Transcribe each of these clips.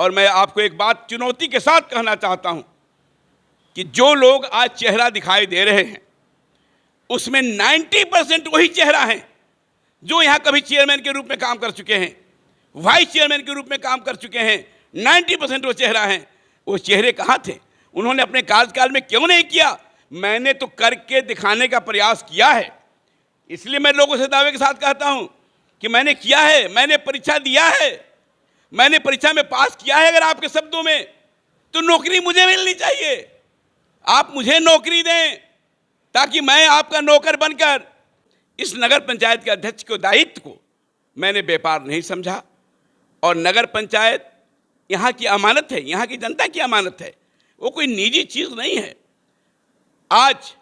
और मैं आपको एक बात चुनौती के साथ कहना चाहता हूं कि जो लोग आज चेहरा दिखाई दे रहे हैं उसमें 90% वही चेहरा है जो यहां कभी चेयरमैन के रूप में काम कर चुके हैं, वाइस चेयरमैन के रूप में काम कर चुके हैं। 90% वो चेहरा हैं। वो चेहरे कहाँ थे? उन्होंने अपने कार्यकाल में क्यों नहीं किया? मैंने तो करके दिखाने का प्रयास किया है। इसलिए मैं लोगों से दावे के साथ कहता हूं कि मैंने किया है, मैंने परीक्षा दिया है, मैंने परीक्षा में पास किया है। अगर आपके शब्दों में, तो नौकरी मुझे मिलनी चाहिए। आप मुझे नौकरी दें ताकि मैं आपका नौकर बनकर इस नगर पंचायत के अध्यक्ष के दायित्व को मैंने व्यापार नहीं समझा। और नगर पंचायत यहाँ की अमानत है, यहाँ की जनता की अमानत है, वो कोई निजी चीज़ नहीं है। आज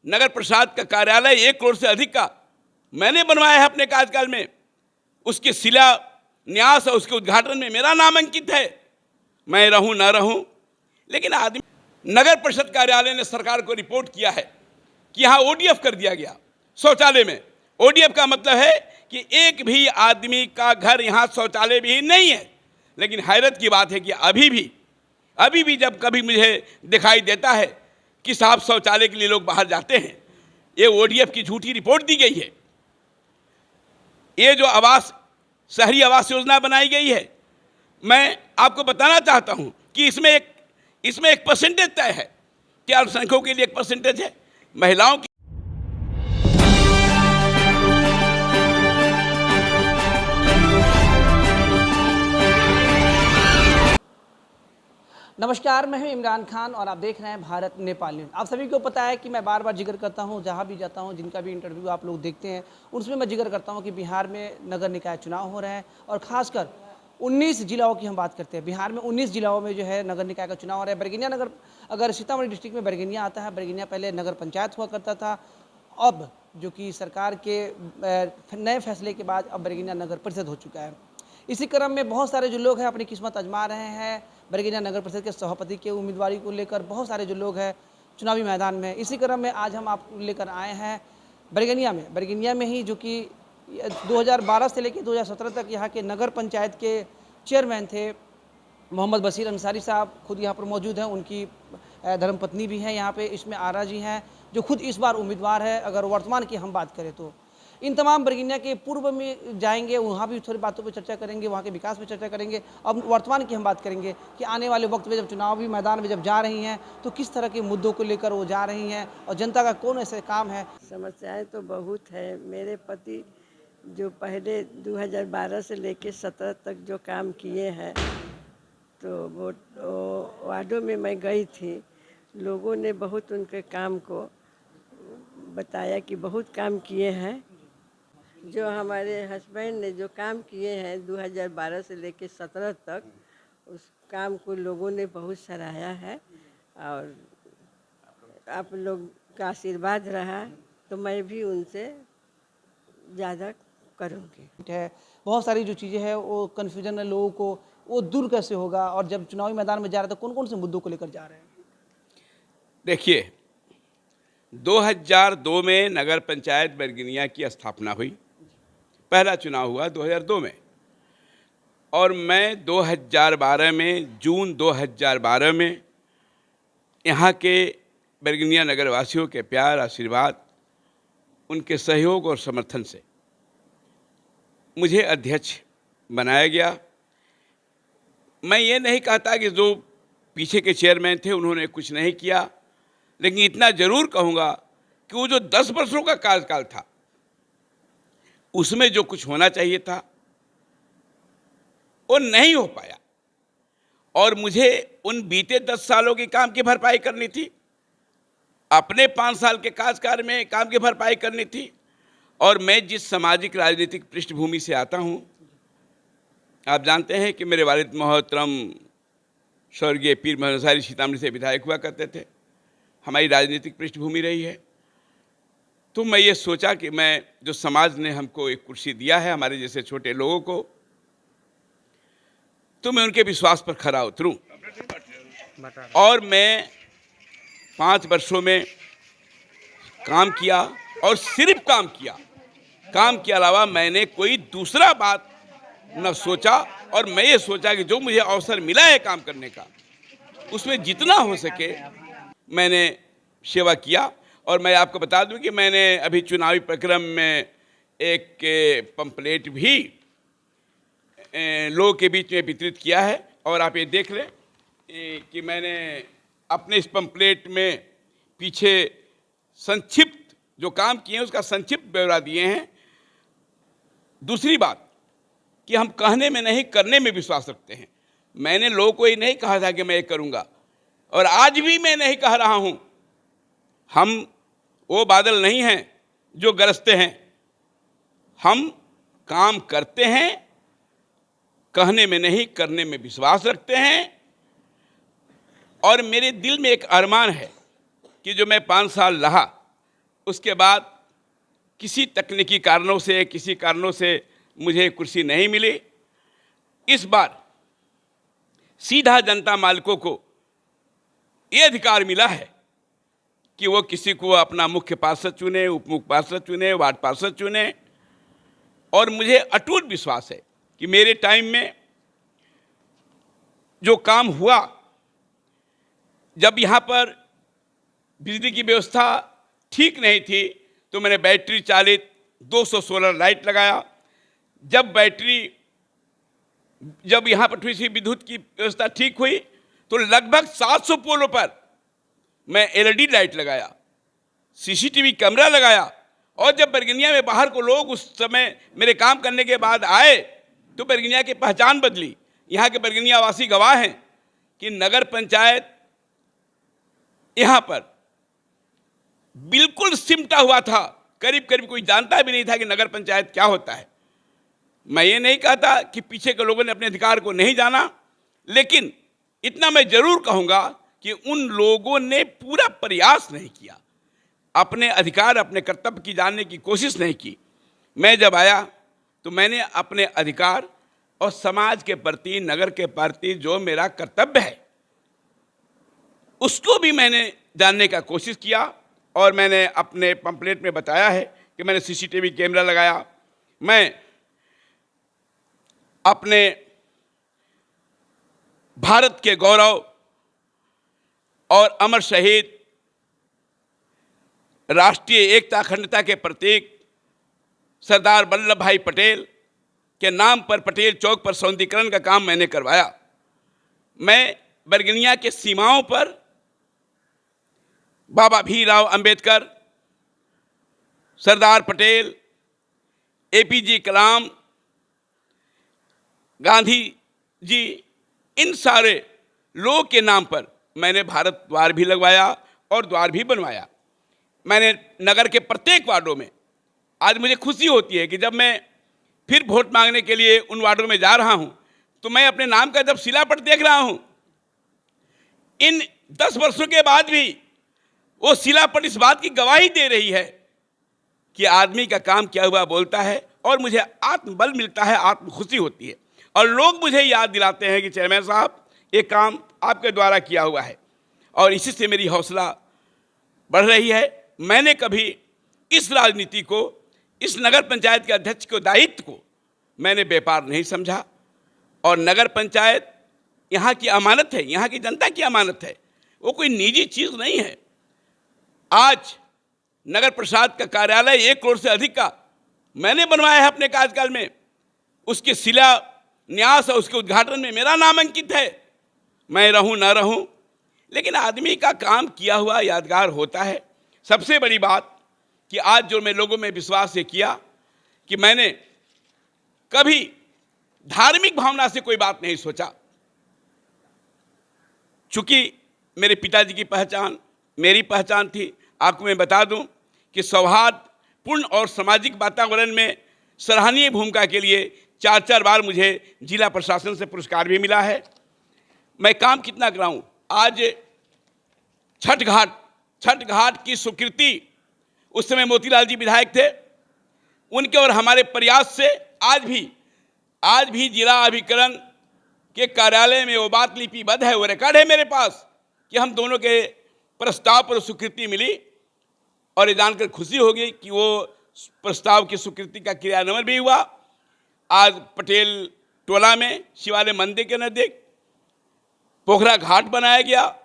नगर प्रसाद का कार्यालय 1 करोड़ से अधिक का मैंने बनवाया है अपने कार्यकाल में। उसके शिलान्यास और उसके उद्घाटन में मेरा नाम अंकित है। मैं रहूं ना रहूं, लेकिन आदमी, नगर परिषद कार्यालय ने सरकार को रिपोर्ट किया है कि यहाँ ओडीएफ कर दिया गया शौचालय में। ओडीएफ का मतलब है कि एक भी आदमी का घर यहाँ शौचालय भी नहीं है। लेकिन हैरत की बात है कि अभी भी जब कभी मुझे दिखाई देता है कि साहब शौचालय के लिए लोग बाहर जाते हैं, ये ओडीएफ की झूठी रिपोर्ट दी गई है। ये जो शहरी आवास योजना बनाई गई है, मैं आपको बताना चाहता हूं कि इसमें एक परसेंटेज तय है कि अल्पसंख्यकों के लिए एक परसेंटेज है, महिलाओं की। नमस्कार, मैं हूं इमरान खान और आप देख रहे हैं भारत नेपाल न्यूज़। आप सभी को पता है कि मैं बार बार जिक्र करता हूं, जहां भी जाता हूं, जिनका भी इंटरव्यू आप लोग देखते हैं उसमें मैं जिक्र करता हूं कि बिहार में नगर निकाय चुनाव हो रहे हैं और ख़ासकर 19 जिलाओं की हम बात करते हैं। बिहार में 19 जिलाओं में जो है नगर निकाय का चुनाव हो रहा है। बैरगनिया नगर, अगर सीतामढ़ी डिस्ट्रिक्ट में बैरगनिया आता है, बैरगनिया पहले नगर पंचायत हुआ करता था। अब जो कि सरकार के नए फैसले के बाद अब बैरगनिया नगर परिषद हो चुका है। इसी क्रम में बहुत सारे जो लोग हैं अपनी किस्मत आजमा रहे हैं। बैरगनिया नगर परिषद के सभापति के उम्मीदवारी को लेकर बहुत सारे जो लोग हैं चुनावी मैदान में। इसी क्रम में आज हम आपको लेकर आए हैं बैरगनिया में ही, जो कि 2012 से लेकर 2017 तक यहाँ के नगर पंचायत के चेयरमैन थे मोहम्मद बशीर अंसारी साहब। खुद यहाँ पर मौजूद हैं, उनकी धर्मपत्नी भी हैं यहाँ पे, इसमें आरा जी हैं जो खुद इस बार उम्मीदवार है। अगर वर्तमान की हम बात करें तो इन तमाम बैरगनिया के पूर्व में जाएंगे, वहाँ भी थोड़ी बातों पर चर्चा करेंगे, वहाँ के विकास पर चर्चा करेंगे। अब वर्तमान की हम बात करेंगे कि आने वाले वक्त में जब चुनावी मैदान में जब जा रही हैं तो किस तरह के मुद्दों को लेकर वो जा रही हैं और जनता का कौन ऐसे काम है। समस्याएं तो बहुत है। मेरे पति जो पहले 2012 से लेकर 17 तक जो काम किए हैं, तो वो वार्डों में मैं गई थी, लोगों ने बहुत उनके काम को बताया कि बहुत काम किए हैं। जो हमारे हस्बैंड ने जो काम किए हैं 2012 से लेकर 17 तक, उस काम को लोगों ने बहुत सराहा है और आप लोग का आशीर्वाद रहा तो मैं भी उनसे ज़्यादा करूँगी। बहुत सारी जो चीज़ें हैं वो कन्फ्यूजन है लोगों को, वो दूर कैसे होगा? और जब चुनावी मैदान में जा रहे हैं तो कौन कौन से मुद्दों को लेकर जा रहे हैं? देखिए, 2002 में नगर पंचायत बैरगनिया की स्थापना हुई। पहला चुनाव हुआ 2002 में और मैं 2012 में, जून 2012 में यहाँ के बैरगनिया नगरवासियों के प्यार, आशीर्वाद, उनके सहयोग और समर्थन से मुझे अध्यक्ष बनाया गया। मैं ये नहीं कहता कि जो पीछे के चेयरमैन थे उन्होंने कुछ नहीं किया, लेकिन इतना जरूर कहूँगा कि वो जो 10 वर्षों का कार्यकाल था उसमें जो कुछ होना चाहिए था वो नहीं हो पाया और मुझे उन बीते 10 सालों के काम की भरपाई करनी थी, अपने 5 साल के कार्यकाल में काम की भरपाई करनी थी। और मैं जिस सामाजिक राजनीतिक पृष्ठभूमि से आता हूँ, आप जानते हैं कि मेरे वालिद मोहतरम स्वर्गीय पीर मोहम्मद अंसारी सीतामढ़ी से विधायक हुआ करते थे। हमारी राजनीतिक पृष्ठभूमि रही है। तो मैं ये सोचा कि मैं, जो समाज ने हमको एक कुर्सी दिया है हमारे जैसे छोटे लोगों को, तो मैं उनके विश्वास पर खरा उतरूं। और मैं 5 वर्षों में काम किया और सिर्फ काम किया। काम के अलावा मैंने कोई दूसरा बात न सोचा, और मैं ये सोचा कि जो मुझे अवसर मिला है काम करने का, उसमें जितना हो सके मैंने सेवा किया। और मैं आपको बता दूं कि मैंने अभी चुनावी प्रक्रम में एक पंपलेट भी लोगों के बीच में वितरित किया है, और आप ये देख लें कि मैंने अपने इस पंपलेट में पीछे संक्षिप्त जो काम किए हैं उसका संक्षिप्त ब्यौरा दिए हैं। दूसरी बात कि हम कहने में नहीं, करने में विश्वास रखते हैं। मैंने लोगों को ये नहीं कहा था कि मैं ये करूँगा, और आज भी मैं नहीं कह रहा हूँ। हम वो बादल नहीं हैं जो गरजते हैं, हम काम करते हैं, कहने में नहीं करने में विश्वास रखते हैं। और मेरे दिल में एक अरमान है कि जो मैं 5 साल रहा, उसके बाद किसी तकनीकी कारणों से, किसी कारणों से मुझे कुर्सी नहीं मिली। इस बार सीधा जनता मालिकों को ये अधिकार मिला है कि वो किसी को अपना मुख्य पार्षद चुने, उप मुख्य पार्षद चुने, वार्ड पार्षद चुने। और मुझे अटूट विश्वास है कि मेरे टाइम में जो काम हुआ, जब यहाँ पर बिजली की व्यवस्था ठीक नहीं थी तो मैंने बैटरी चालित 200 सोलर लाइट लगाया। जब यहाँ पर थोड़ी सी विद्युत की व्यवस्था ठीक हुई तो लगभग 700 पोलों पर मैं एलईडी लाइट लगाया, सीसीटीवी कैमरा लगाया। और जब बरगनिया में बाहर को लोग उस समय मेरे काम करने के बाद आए तो बरगनिया की पहचान बदली। यहाँ के बरगनिया वासी गवाह हैं कि नगर पंचायत यहाँ पर बिल्कुल सिमटा हुआ था, करीब करीब कोई जानता भी नहीं था कि नगर पंचायत क्या होता है। मैं ये नहीं कहता कि पीछे के लोगों ने अपने अधिकार को नहीं जाना, लेकिन इतना मैं जरूर कहूँगा कि उन लोगों ने पूरा प्रयास नहीं किया, अपने अधिकार, अपने कर्तव्य की जानने की कोशिश नहीं की। मैं जब आया तो मैंने अपने अधिकार और समाज के प्रति, नगर के प्रति जो मेरा कर्तव्य है उसको भी मैंने जानने का कोशिश किया। और मैंने अपने पंपलेट में बताया है कि मैंने सीसीटीवी कैमरा लगाया, मैं अपने भारत के गौरव और अमर शहीद, राष्ट्रीय एकता अखंडता के प्रतीक सरदार वल्लभ भाई पटेल के नाम पर पटेल चौक पर सौंदर्यीकरण का काम मैंने करवाया। मैं बरगनिया के सीमाओं पर बाबा भीमराव अंबेडकर, सरदार पटेल, एपीजे कलाम, गांधी जी, इन सारे लोगों के नाम पर मैंने भारत द्वार भी लगवाया और द्वार भी बनवाया। मैंने नगर के प्रत्येक वार्डों में, आज मुझे खुशी होती है कि जब मैं फिर वोट मांगने के लिए उन वार्डों में जा रहा हूं तो मैं अपने नाम का जब शिलापट देख रहा हूं, इन 10 वर्षों के बाद भी वो शिलापट इस बात की गवाही दे रही है कि आदमी का काम क्या हुआ बोलता है, और मुझे आत्मबल मिलता है, आत्म खुशी होती है। और लोग मुझे याद दिलाते हैं कि चेयरमैन साहब ये काम आपके द्वारा किया हुआ है, और इसी से मेरी हौसला बढ़ रही है। मैंने कभी इस राजनीति को, इस नगर पंचायत के अध्यक्ष के दायित्व को मैंने व्यापार नहीं समझा। और नगर पंचायत यहाँ की अमानत है, यहाँ की जनता की अमानत है, वो कोई निजी चीज़ नहीं है। आज नगर प्रसाद का कार्यालय 1 करोड़ से अधिक का मैंने बनवाया है अपने कार्यकाल में, उसके शिलान्यास और उसके उद्घाटन में मेरा नाम अंकित है। मैं रहूं ना रहूं, लेकिन आदमी का काम किया हुआ यादगार होता है। सबसे बड़ी बात कि आज जो मैं लोगों में विश्वास ये किया कि मैंने कभी धार्मिक भावना से कोई बात नहीं सोचा। चूंकि मेरे पिताजी की पहचान मेरी पहचान थी। आपको मैं बता दूं कि सौहार्दपूर्ण और सामाजिक वातावरण में सराहनीय भूमिका के लिए 4 बार मुझे जिला प्रशासन से पुरस्कार भी मिला है। मैं काम कितना कराऊं, आज छठ घाट की स्वीकृति, उस समय मोतीलाल जी विधायक थे, उनके और हमारे प्रयास से आज भी जिला अभिकरण के कार्यालय में वो बात लिपिबद्ध है, वो रिकॉर्ड है मेरे पास कि हम दोनों के प्रस्ताव पर स्वीकृति मिली। और ये जानकर खुशी होगी कि वो प्रस्ताव की स्वीकृति का क्रियान्वयन भी हुआ। आज पटेल टोला में शिवालय मंदिर के नज़दीक पोखरा घाट बनाया गया।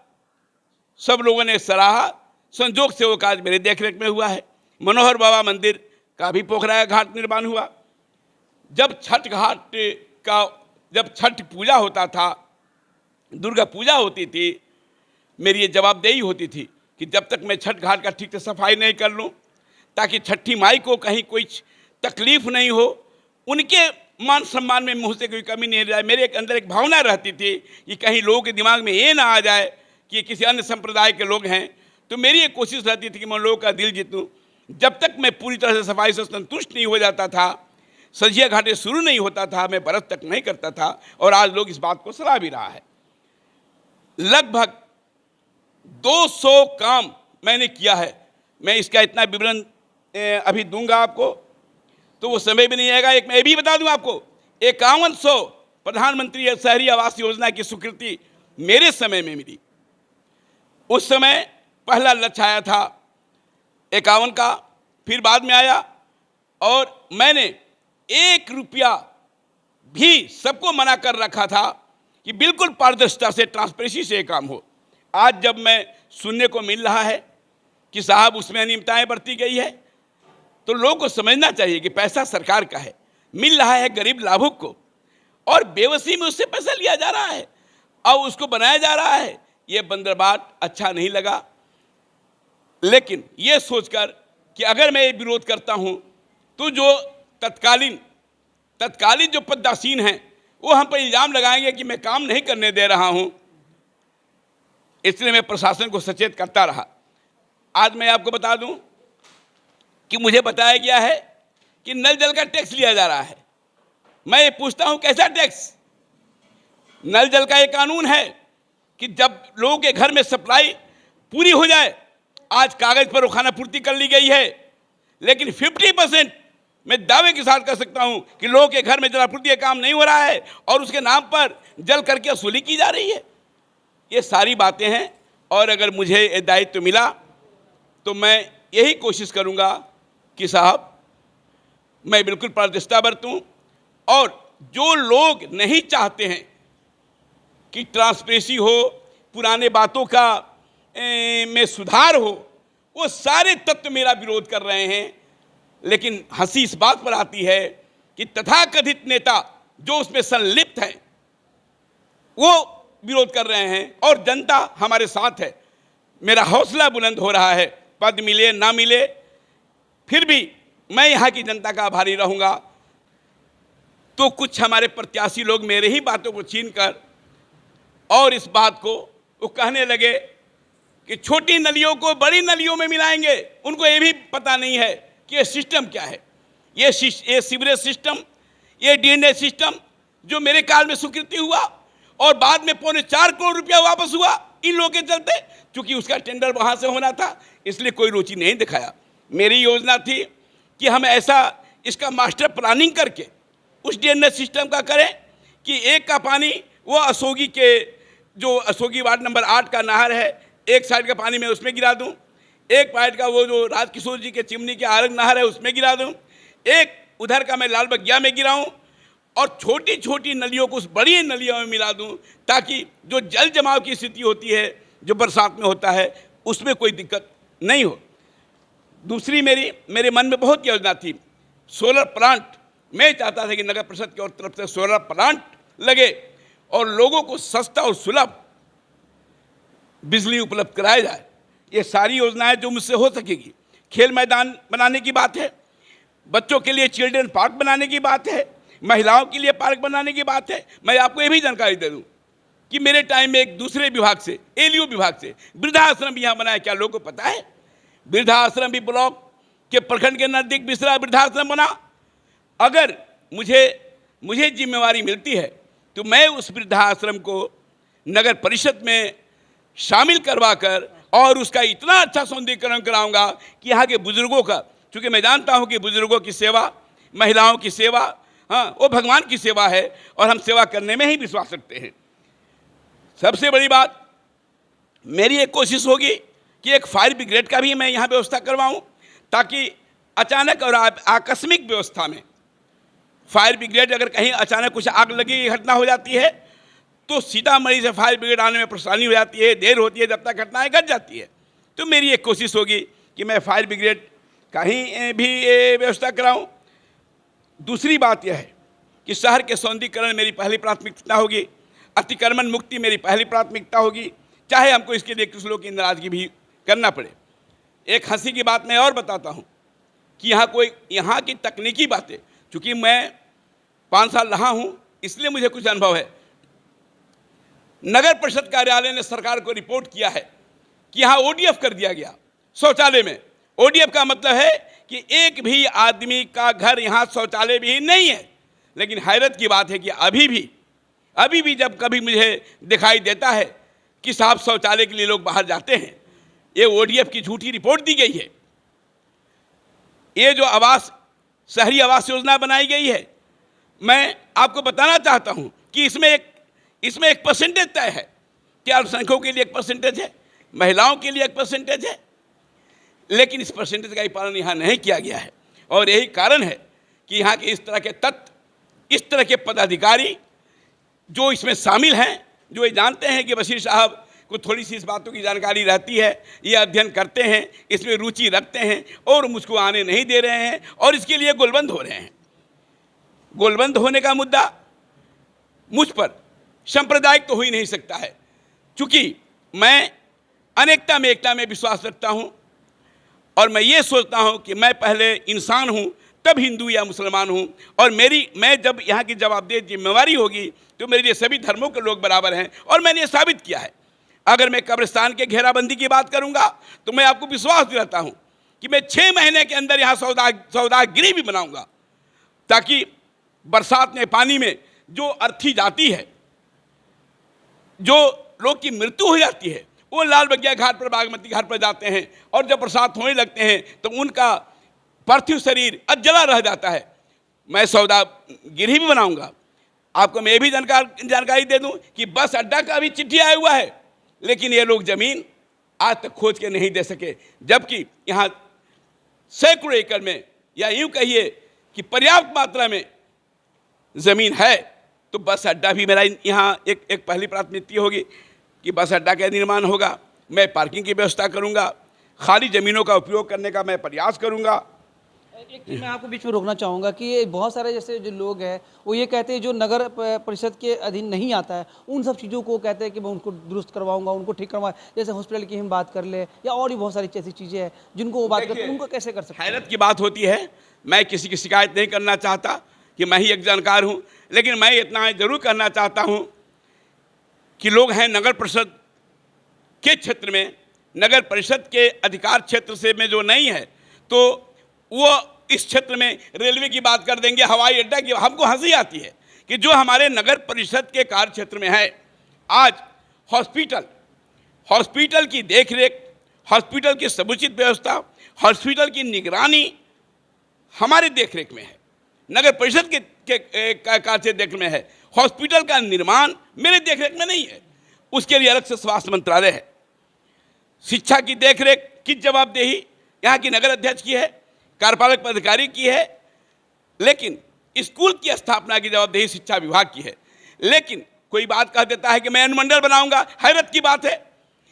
सब लोगों ने सराहा। संजोग से वो कार्य मेरे देखरेख में हुआ है। मनोहर बाबा मंदिर का भी पोखरा घाट निर्माण हुआ। जब छठ पूजा होता था, दुर्गा पूजा होती थी, मेरी ये जवाबदेही होती थी कि जब तक मैं छठ घाट का ठीक से सफाई नहीं कर लूँ, ताकि छठी माई को कहीं कोई तकलीफ नहीं हो, उनके मान सम्मान में मुँह से कोई कमी नहीं जाए। मेरे अंदर एक भावना रहती थी कि कहीं लोगों के दिमाग में ये ना आ जाए कि किसी अन्य संप्रदाय के लोग हैं। तो मेरी एक कोशिश रहती थी कि मैं लोगों का दिल जीतूँ। जब तक मैं पूरी तरह से सफाई से संतुष्ट नहीं हो जाता था, सजिया घाटे शुरू नहीं होता था, मैं बरस तक नहीं करता था। और आज लोग इस बात को सराह भी रहा है। लगभग 200 काम मैंने किया है। मैं इसका इतना विवरण अभी दूंगा आपको तो वो समय भी नहीं आएगा। एक मैं भी बता दूं आपको, 5100 प्रधानमंत्री शहरी आवास योजना की स्वीकृति मेरे समय में मिली। उस समय पहला लक्ष्य आया था 51 का, फिर बाद में आया, और मैंने 1 रुपया भी सबको मना कर रखा था कि बिल्कुल पारदर्शिता से, ट्रांसपेरेंसी से काम हो। आज जब मैं सुनने को मिल रहा है कि साहब उसमें अनियमितताएं बरती गई है, तो लोगों को समझना चाहिए कि पैसा सरकार का है, मिल रहा है गरीब लाभुक को, और बेवसी में उससे पैसा लिया जा रहा है और उसको बनाया जा रहा है। ये बंदरबाट अच्छा नहीं लगा। लेकिन ये सोचकर कि अगर मैं ये विरोध करता हूँ तो जो तत्कालीन जो पदासीन हैं वो हम पर इल्ज़ाम लगाएंगे कि मैं काम नहीं करने दे रहा हूँ। इसलिए मैं प्रशासन को सचेत करता रहा। आज मैं आपको बता दूं कि मुझे बताया गया है कि नल जल का टैक्स लिया जा रहा है। मैं ये पूछता हूं कैसा टैक्स? नल जल का ये कानून है कि जब लोगों के घर में सप्लाई पूरी हो जाए, आज कागज पर वो खाना पूर्ति कर ली गई है, लेकिन 50% मैं दावे के साथ कह सकता हूं कि लोगों के घर में जलापूर्ति का काम नहीं हो रहा है और उसके नाम पर जल करके वसूली की जा रही है। ये सारी बातें हैं, और अगर मुझे ये दायित्व मिला तो मैं यही कोशिश करूंगा कि साहब मैं बिल्कुल पारदर्शिता बरतूं, और जो लोग नहीं चाहते हैं कि ट्रांसपेरेंसी हो, पुराने बातों का में सुधार हो, वो सारे तत्व मेरा विरोध कर रहे हैं। लेकिन हंसी इस बात पर आती है कि तथाकथित नेता जो उसमें संलिप्त हैं वो विरोध कर रहे हैं और जनता हमारे साथ है। मेरा हौसला बुलंद हो रहा है। पद मिले ना मिले, फिर भी मैं यहाँ की जनता का आभारी रहूँगा। तो कुछ हमारे प्रत्याशी लोग मेरे ही बातों को छीनकर और इस बात को वो कहने लगे कि छोटी नलियों को बड़ी नलियों में मिलाएंगे। उनको ये भी पता नहीं है कि ये सिस्टम क्या है। ये सीवरेज सिस्टम, ये ड्रेनेज सिस्टम जो मेरे काल में स्वीकृति हुआ और बाद में 4.25 करोड़ रुपया वापस हुआ इन लोगों के चलते, क्योंकि उसका टेंडर वहाँ से होना था, इसलिए कोई रुचि नहीं दिखाया। मेरी योजना थी कि हम ऐसा इसका मास्टर प्लानिंग करके उस ड्रेनेज सिस्टम का करें कि एक का पानी वो अशोकी वार्ड नंबर 8 का नहर है, एक साइड का पानी मैं उसमें गिरा दूं, एक पाइट का वो जो राजकिशोर जी के चिमनी के आरंग नहर है उसमें गिरा दूं, एक उधर का मैं लाल बगिया में गिराऊं, और छोटी छोटी नलियों को उस बड़ी नलियों में मिला दूं, ताकि जो जल जमाव की स्थिति होती है जो बरसात में होता है उसमें कोई दिक्कत नहीं हो। दूसरी मेरे मन में बहुत योजना थी, सोलर प्लांट। मैं चाहता था कि नगर परिषद की ओर तरफ से सोलर प्लांट लगे और लोगों को सस्ता और सुलभ बिजली उपलब्ध कराया जाए। ये सारी योजनाएं जो मुझसे हो सकेगी। खेल मैदान बनाने की बात है, बच्चों के लिए चिल्ड्रन पार्क बनाने की बात है, महिलाओं के लिए पार्क बनाने की बात है। मैं आपको ये भी जानकारी दे दूं कि मेरे टाइम में एक दूसरे विभाग से, एलयू विभाग से वृद्धाश्रम भी यहाँ बनाया। क्या लोगों को पता है? वृद्धाश्रम भी ब्लॉक के प्रखंड के नज़दीक बिसरा वृद्धाश्रम बना। अगर मुझे जिम्मेवारी मिलती है तो मैं उस वृद्धाश्रम को नगर परिषद में शामिल करवाकर और उसका इतना अच्छा सौंदर्यीकरण कराऊंगा कि यहाँ के बुजुर्गों का, क्योंकि मैं जानता हूँ कि बुजुर्गों की सेवा, महिलाओं की सेवा, हाँ, वो भगवान की सेवा है और हम सेवा करने में ही विश्वास रखते हैं। सबसे बड़ी बात मेरी एक कोशिश होगी कि एक फायर ब्रिगेड का भी मैं यहाँ व्यवस्था करवाऊँ, ताकि अचानक और आकस्मिक व्यवस्था में फायर ब्रिगेड अगर कहीं अचानक कुछ आग लगी की घटना हो जाती है तो सीतामढ़ी से फायर ब्रिगेड आने में परेशानी हो जाती है, देर होती है, जब तक घटनाएं घट जाती है। तो मेरी एक कोशिश होगी कि मैं फायर ब्रिगेड कहीं भी व्यवस्था कराऊं। दूसरी बात यह है कि शहर के सौंदर्यीकरण मेरी पहली प्राथमिकता होगी, अतिक्रमण मुक्ति मेरी पहली प्राथमिकता होगी, चाहे हमको इसके लिए कुछ लोग की नाराज़गी भी करना पड़े। एक हंसी की बात मैं और बताता हूँ कि यहाँ की तकनीकी बातें, चूँकि मैं 5 साल रहा हूँ इसलिए मुझे कुछ अनुभव है। नगर परिषद कार्यालय ने सरकार को रिपोर्ट किया है कि यहाँ ओडीएफ कर दिया गया शौचालय में। ओडीएफ का मतलब है कि एक भी आदमी का घर यहाँ शौचालय भी नहीं है। लेकिन हैरत की बात है कि अभी भी जब कभी मुझे दिखाई देता है कि साहब शौचालय के लिए लोग बाहर जाते हैं, ये ओडीएफ की झूठी रिपोर्ट दी गई है। ये जो शहरी आवास योजना बनाई गई है, मैं आपको बताना चाहता हूँ कि इसमें एक परसेंटेज तय है कि अल्पसंख्यकों के लिए एक परसेंटेज है, महिलाओं के लिए एक परसेंटेज है, लेकिन इस परसेंटेज का ही पालन यहाँ नहीं किया गया है। और यही कारण है कि यहाँ के इस तरह के तत्व, इस तरह के पदाधिकारी जो इसमें शामिल हैं, जो ये जानते हैं कि बशीर साहब को थोड़ी सी इस बातों की जानकारी रहती है, ये अध्ययन करते हैं, इसमें रुचि रखते हैं और मुझको आने नहीं दे रहे हैं और इसके लिए गोलबंद हो रहे हैं। गोलबंद होने का मुद्दा मुझ पर सांप्रदायिक तो हो ही नहीं सकता है, क्योंकि मैं अनेकता में एकता में विश्वास रखता हूँ और मैं ये सोचता हूँ कि मैं पहले इंसान हूँ तब हिंदू या मुसलमान हूँ, और मैं जब यहाँ की जवाबदेह जिम्मेवारी होगी तो मेरे लिए सभी धर्मों के लोग बराबर हैं। और मैंने ये साबित किया है। अगर मैं कब्रिस्तान के घेराबंदी की बात करूँगा तो मैं आपको विश्वास दिलाता हूँ कि मैं 6 महीने के अंदर यहाँ सौदागृह भी बनाऊँगा, ताकि बरसात में पानी में जो अर्थी जाती है, जो लोग की मृत्यु हो जाती है, वो लाल बगिया घाट पर, बागमती घाट पर जाते हैं और जब बरसात होने लगते हैं तो उनका पार्थिव शरीर अजला रह जाता है। मैं सौदागृह भी बनाऊंगा। आपको मैं ये भी जानकारी दे दूं कि बस अड्डा का भी चिट्ठी आया हुआ है, लेकिन ये लोग जमीन आज तक खोज के नहीं दे सके, जबकि यहाँ सैकड़ों एकड़ में, या यूँ कहिए कि पर्याप्त मात्रा में ज़मीन है। तो बस अड्डा भी मेरा यहाँ एक पहली प्राथमिकता होगी कि बस अड्डा का निर्माण होगा। मैं पार्किंग की व्यवस्था करूँगा, खाली ज़मीनों का उपयोग करने का मैं प्रयास करूँगा। एक चीज़ मैं आपको बीच में रोकना चाहूँगा कि ये बहुत सारे जैसे जो लोग हैं वो ये कहते हैं जो नगर परिषद के अधीन नहीं आता है उन सब चीज़ों को कहते हैं कि मैं उनको दुरुस्त करवाऊंगा, उनको ठीक करवा, जैसे हॉस्पिटल की हम बात कर ले या और भी बहुत सारी ऐसी चीज़ें हैं जिनको वो बात करते हैं, उनको कैसे कर सकते हैं? हैरत की बात होती है, मैं किसी की शिकायत नहीं करना चाहता कि मैं ही एक जानकार हूँ, लेकिन मैं इतना जरूर कहना चाहता हूँ कि लोग हैं नगर परिषद के क्षेत्र में, नगर परिषद के अधिकार क्षेत्र से में जो नहीं है तो वो इस क्षेत्र में रेलवे की बात कर देंगे, हवाई अड्डा की। हमको हंसी आती है कि जो हमारे नगर परिषद के कार्य क्षेत्र में है, आज हॉस्पिटल की देखरेख, हॉस्पिटल की समुचित व्यवस्था, हॉस्पिटल की निगरानी हमारे देखरेख में है, नगर परिषद के कार्य से देख में है। हॉस्पिटल का निर्माण मेरे देखरेख में नहीं है, उसके लिए अलग से स्वास्थ्य मंत्रालय है। शिक्षा की देखरेख की जवाबदेही यहाँ की नगर अध्यक्ष की है, कार्यपालक पदाधिकारी की है, लेकिन स्कूल की स्थापना की जवाबदेही शिक्षा विभाग की है। लेकिन कोई बात कह देता है कि मैं अनुमंडल बनाऊंगा। हैरत की बात है,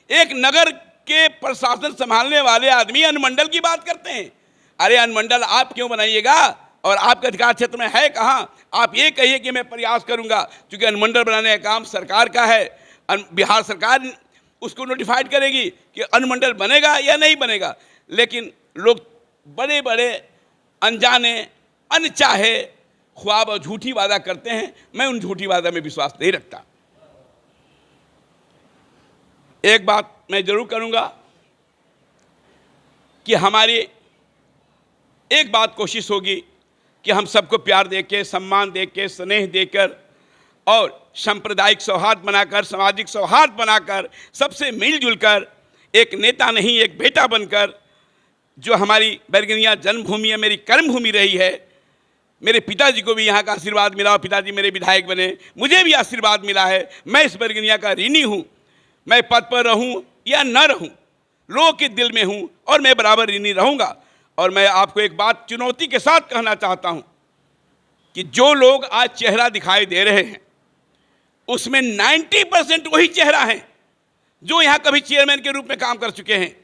एक नगर के प्रशासन संभालने वाले आदमी अनुमंडल की बात करते हैं। अरे अनुमंडल आप क्यों बनाइएगा, और आपके अधिकार क्षेत्र में है कहाँ? आप ये कहिए कि मैं प्रयास करूंगा, क्योंकि अनुमंडल बनाने का काम सरकार का है। बिहार सरकार उसको नोटिफाइड करेगी कि अनुमंडल बनेगा या नहीं बनेगा। लेकिन लोग बड़े बड़े अनजाने, अनचाहे ख्वाब और झूठी वादा करते हैं। मैं उन झूठी वादा में विश्वास नहीं रखता। एक बात मैं जरूर करूंगा कि हमारी एक बात कोशिश होगी कि हम सबको प्यार देके, सम्मान देके, स्नेह देकर और सांप्रदायिक सौहार्द बनाकर, सामाजिक सौहार्द बनाकर, सबसे मिलजुल कर एक नेता नहीं एक बेटा बनकर, जो हमारी बैरगनिया जन्मभूमि है, मेरी कर्मभूमि रही है। मेरे पिताजी को भी यहाँ का आशीर्वाद मिला और पिताजी मेरे विधायक बने, मुझे भी आशीर्वाद मिला है। मैं इस बैरगनिया का ऋणी हूँ। मैं पद पर रहूँ या न रहूँ, लोगों के दिल में हूँ और मैं बराबर ऋणी रहूँगा। और मैं आपको एक बात चुनौती के साथ कहना चाहता हूँ कि जो लोग आज चेहरा दिखाई दे रहे हैं उसमें 90% वही चेहरा है जो यहाँ कभी चेयरमैन के रूप में काम कर चुके हैं,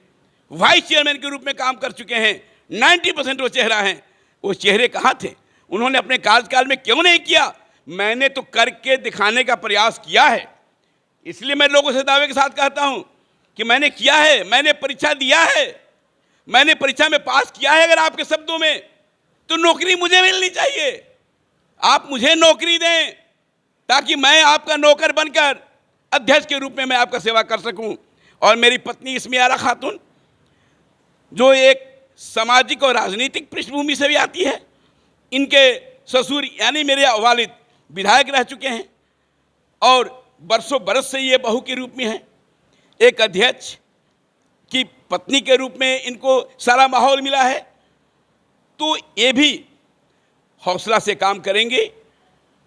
वाइस चेयरमैन के रूप में काम कर चुके हैं। 90% वो चेहरा हैं। वो चेहरे कहाँ थे? उन्होंने अपने कार्यकाल में क्यों नहीं किया? मैंने तो करके दिखाने का प्रयास किया है। इसलिए मैं लोगों से दावे के साथ कहता हूं कि मैंने किया है, मैंने परीक्षा दिया है, मैंने परीक्षा में पास किया है। अगर आपके शब्दों में, तो नौकरी मुझे मिलनी चाहिए। आप मुझे नौकरी दें ताकि मैं आपका नौकर बनकर अध्यक्ष के रूप में मैं आपका सेवा कर सकूं। और मेरी पत्नी इस्मिया आरा खातून, जो एक सामाजिक और राजनीतिक पृष्ठभूमि से भी आती है, इनके ससुर यानी मेरे वालिद विधायक रह चुके हैं और बरसों बरस से ये बहू के रूप में हैं। एक अध्यक्ष की पत्नी के रूप में इनको सारा माहौल मिला है। तो ये भी हौसला से काम करेंगे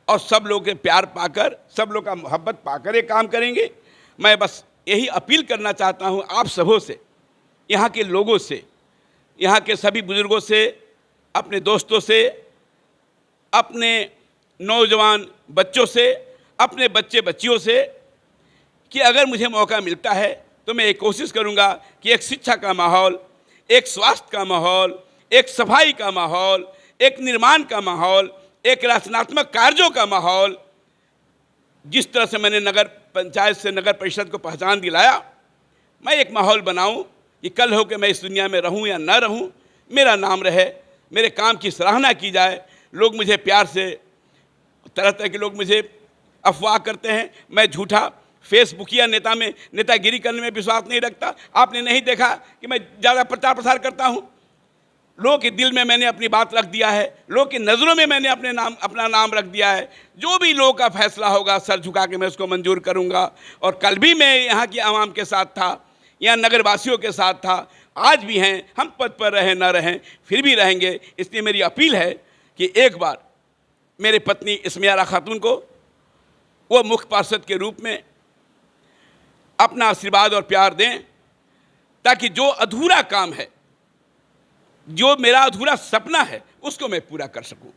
और सब लोग के प्यार पाकर, सब लोग का मोहब्बत पाकर ये काम करेंगे। मैं बस यही अपील करना चाहता हूँ आप सबों से, यहाँ के लोगों से, यहाँ के सभी बुजुर्गों से, अपने दोस्तों से, अपने नौजवान बच्चों से, अपने बच्चे बच्चियों से, कि अगर मुझे मौका मिलता है तो मैं ये कोशिश करूँगा कि एक शिक्षा का माहौल, एक स्वास्थ्य का माहौल, एक सफाई का माहौल, एक निर्माण का माहौल, एक रचनात्मक कार्यों का माहौल, जिस तरह से मैंने नगर पंचायत से नगर परिषद को पहचान दिलाया, मैं एक माहौल बनाऊं कि कल हो के मैं इस दुनिया में रहूं या न रहूं, मेरा नाम रहे, मेरे काम की सराहना की जाए, लोग मुझे प्यार से, तरह तरह के लोग मुझे अफवाह करते हैं। मैं झूठा फेसबुकिया नेतागिरी करने में विश्वास नहीं रखता। आपने नहीं देखा कि मैं ज़्यादा प्रचार प्रसार करता हूँ। लोगों के दिल में मैंने अपनी बात रख दिया है, लोगों की नज़रों में मैंने अपना नाम रख दिया है। जो भी लोगों का फैसला होगा सर झुका के मैं उसको मंजूर करूँगा। और कल भी मैं यहाँ की आवाम के साथ था, यहाँ नगरवासियों के साथ था, आज भी हैं। हम पद पर रहें न रहें, फिर भी रहेंगे। इसलिए मेरी अपील है कि एक बार मेरे पत्नी इस्मिया आरा खातून को वो मुख्य पार्षद के रूप में अपना आशीर्वाद और प्यार दें, ताकि जो अधूरा काम है, जो मेरा अधूरा सपना है, उसको मैं पूरा कर सकूं।